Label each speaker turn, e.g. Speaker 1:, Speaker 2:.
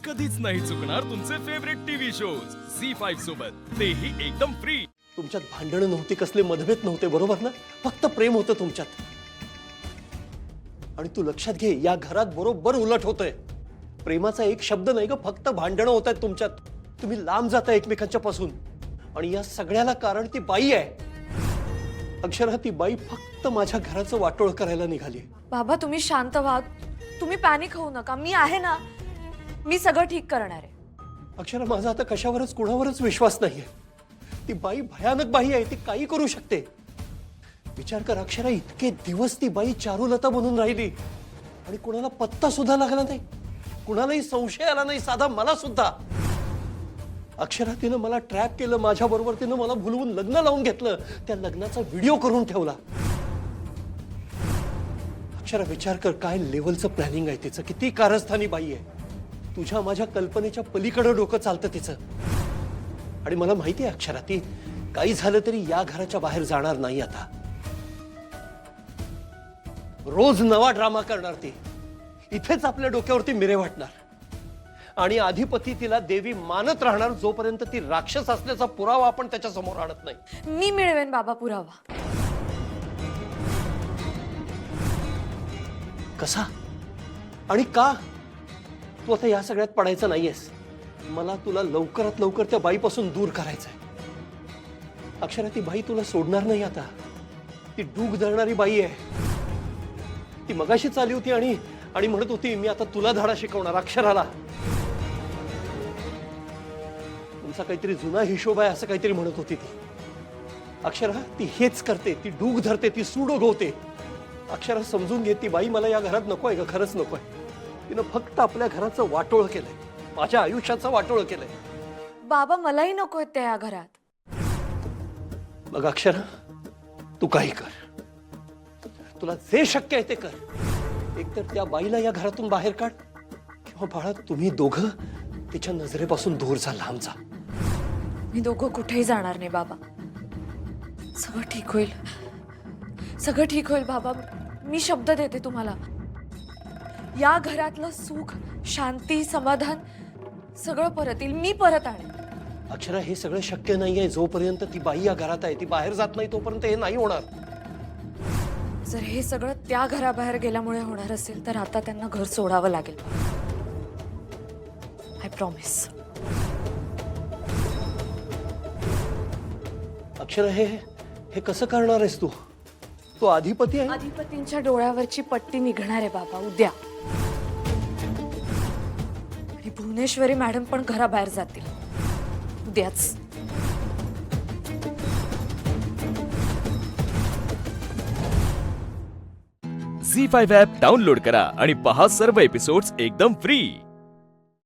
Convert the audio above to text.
Speaker 1: कधीच नाही चुकणार तुमचे फेवरेट टीव्ही शोज झी5 सोबत, तेही एकदम फ्री।
Speaker 2: तुमच्यात भांडणं नव्हती, कसले मतभेद नव्हते, बरोबर ना? फक्त प्रेम होतं तुमच्यात। आणि तू लक्षात घे, या घरात बरोबर उलट होतंय। प्रेमाचा एक शब्द नाही ग, फक्त भांडणं होत आहेत तुमच्यात। तुम्ही लांब जाता एकमेकांच्या पासून, आणि या सगळ्याला कारण ती बाई आहे। अक्षरा, ती बाई फक्त माझ्या घराचं वाटोळ करायला निघाली।
Speaker 3: बाबा तुम्ही शांत व्हा, तुम्ही पॅनिक होऊ नका, मी आहे ना, मी सगळं ठीक करणार आहे।
Speaker 2: अक्षरा, माझा आता कशावरच कुणावरच विश्वास नाहीये। ती बाई भयानक बाई आहे, ती काही करू शकते। विचार कर अक्षरा, इतके दिवस ती बाई चारुलता बनून राहिली आणि कुणाला पत्ता सुद्धा लागला नाही, कुणालाही संशय आला नाही, साधा मला सुद्धा। अक्षरा, तिनं मला ट्रॅप केलं, माझ्या बरोबर तिनं मला भुलवून लग्न लावून घेतलं, त्या लग्नाचा व्हिडिओ करून ठेवला। अक्षरा, विचार कर काय लेवलचं प्लॅनिंग आहे तिचं, किती कारस्थानी बाई आहे। तुझ्या माझ्या कल्पनेच्या पलीकडे डोकं चालतं तिचं। आणि मला माहिती आहे अक्षरा, ती काही झालं तरी या घराच्या बाहेर जाणार नाही आता। रोज नवा ड्रामा करणार ती, इथेच आपल्या डोक्यावरती मिरे वाटणार, आणि अधिपती तिला देवी मानत राहणार जोपर्यंत ती राक्षस असल्याचा पुरावा आपण त्याच्या समोर आणत नाही।
Speaker 3: मी मिळवेन बाबा पुरावा।
Speaker 2: कसा आणि का? तू आता या सगळ्यात पडायचं नाहीयेस। मला तुला लवकरात लवकर त्या बाईपासून दूर करायचंय। अक्षरा, ती बाई तुला सोडणार नाही आता। ती डूग धरणारी बाई आहे। ती मगाशीच आली होती आणि म्हणत होती, मी आता तुला धडा शिकवणार अक्षराला। तुमचा काहीतरी जुना हिशोब आहे असं काहीतरी म्हणत होती ती। अक्षरा, ती हेच करते, ती डूग धरते, ती सूड उगवते। अक्षरा, समजून घे, ती बाई मला या घरात नकोय ग, खरंच नकोय। तिनं फक्त आपल्या घराचं वाटोळ केलंय, माझ्या आयुष्याचं वाटोळ केलंय।
Speaker 3: बाबा मलाही नकोय त्या या घरात।
Speaker 2: मग अक्षरा, तू काही कर, तुला जे शक्य आहे ते कर। एकतर त्या बाईला या घरातून बाहेर काढ, किंवा बाळा तुम्ही दोघं तिच्या नजरेपासून दूर जा, लांब जा।
Speaker 3: मी दोघं कुठेही जाणार नाही बाबा, सगळं ठीक होईल, सगळं ठीक होईल बाबा, मी शब्द देते तुम्हाला। या घरातलं सुख, शांती, समाधान सगळं परत येईल, मी परत आणेन।
Speaker 2: अक्षरा, हे सगळं शक्य नाहीये जोपर्यंत ती बाई या घरात आहे, ती बाहेर जात नाही तोपर्यंत हे नाही होणार।
Speaker 3: जर हे सगळं त्या घराबाहेर गेल्यामुळे होणार असेल तर आता त्यांना घर सोडावं लागेल, आय प्रॉमिस।
Speaker 2: अक्षरा, हे कसं करणार आहेस तू? तो अधिपती आहे।
Speaker 3: अधिपतींच्या डोळ्यावरची पट्टी निघणार आहे बाबा उद्या, आणि भुवनेश्वरी मॅडम पण घराबाहेर जातील उद्याच।
Speaker 1: झी5 ॲप डाउनलोड करा आणि पहा सर्व एपिसोड्स एकदम फ्री।